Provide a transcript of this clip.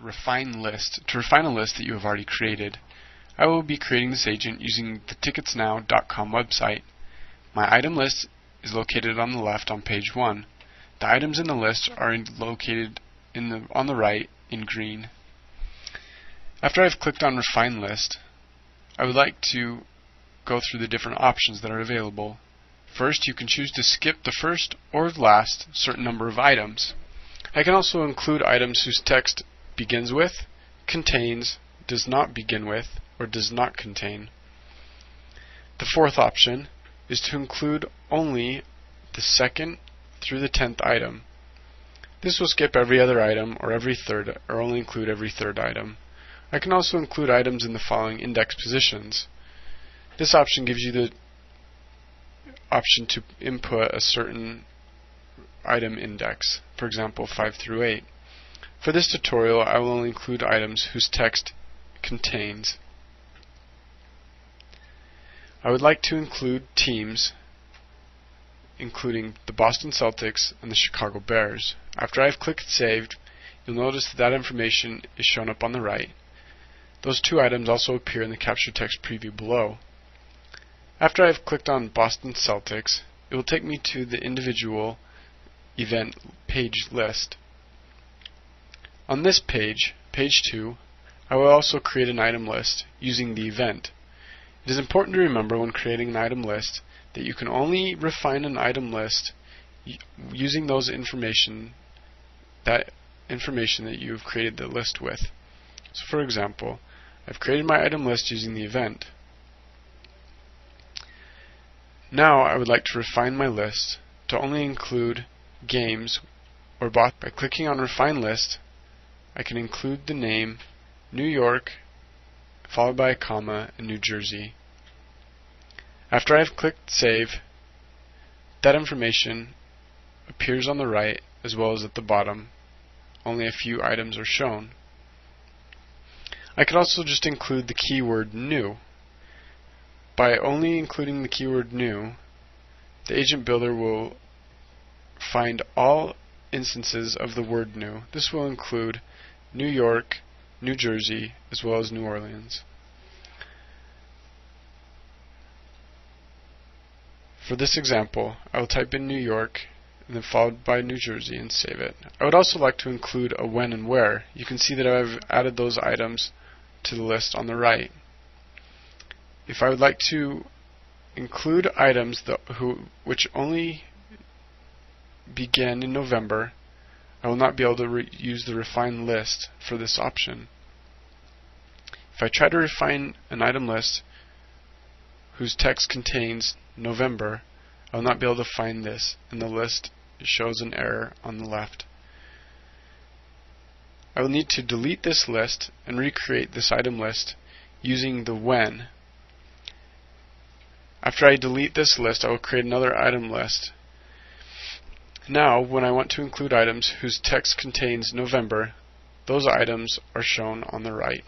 refine list to refine a list that you have already created. I will be creating this agent using the ticketsnow.com website. My item list is located on the left on page 1. The items in the list are located on the right in green. After I've clicked on Refine List, I would like to go through the different options that are available. First, you can choose to skip the first or last certain number of items. I can also include items whose text begins with, contains, does not begin with, or does not contain. The fourth option is to include only the second through the 10th item. This will skip every other item or every third, or only include every third item. I can also include items in the following index positions. This option gives you the option to input a certain item index, for example 5 through 8. For this tutorial, I will only include items whose text contains. I would like to include teams, including the Boston Celtics and the Chicago Bears. After I've clicked Save, you'll notice that information is shown up on the right. Those two items also appear in the capture text preview below. After I've clicked on Boston Celtics, it will take me to the individual event page list. On this page, page 2, I will also create an item list using the event. It is important to remember when creating an item list that you can only refine an item list using those information that you've created the list with. So for example, I've created my item list using the event. Now I would like to refine my list to only include games or bots. By clicking on Refine List, I can include the name New York followed by a comma and New Jersey. After I've clicked Save, that information appears on the right as well as at the bottom. Only a few items are shown. I could also just include the keyword new. By only including the keyword new, the agent builder will find all instances of the word new. This will include New York, New Jersey, as well as New Orleans. For this example, I will type in New York and then followed by New Jersey and save it. I would also like to include a when and where. You can see that I've added those items to the list on the right. If I would like to include items which only begin in November, I will not be able to use the refine list for this option. If I try to refine an item list whose text contains November, I will not be able to find this, and the list shows an error on the left. I will need to delete this list and recreate this item list using the when. After I delete this list, I will create another item list. Now, when I want to include items whose text contains November, those items are shown on the right.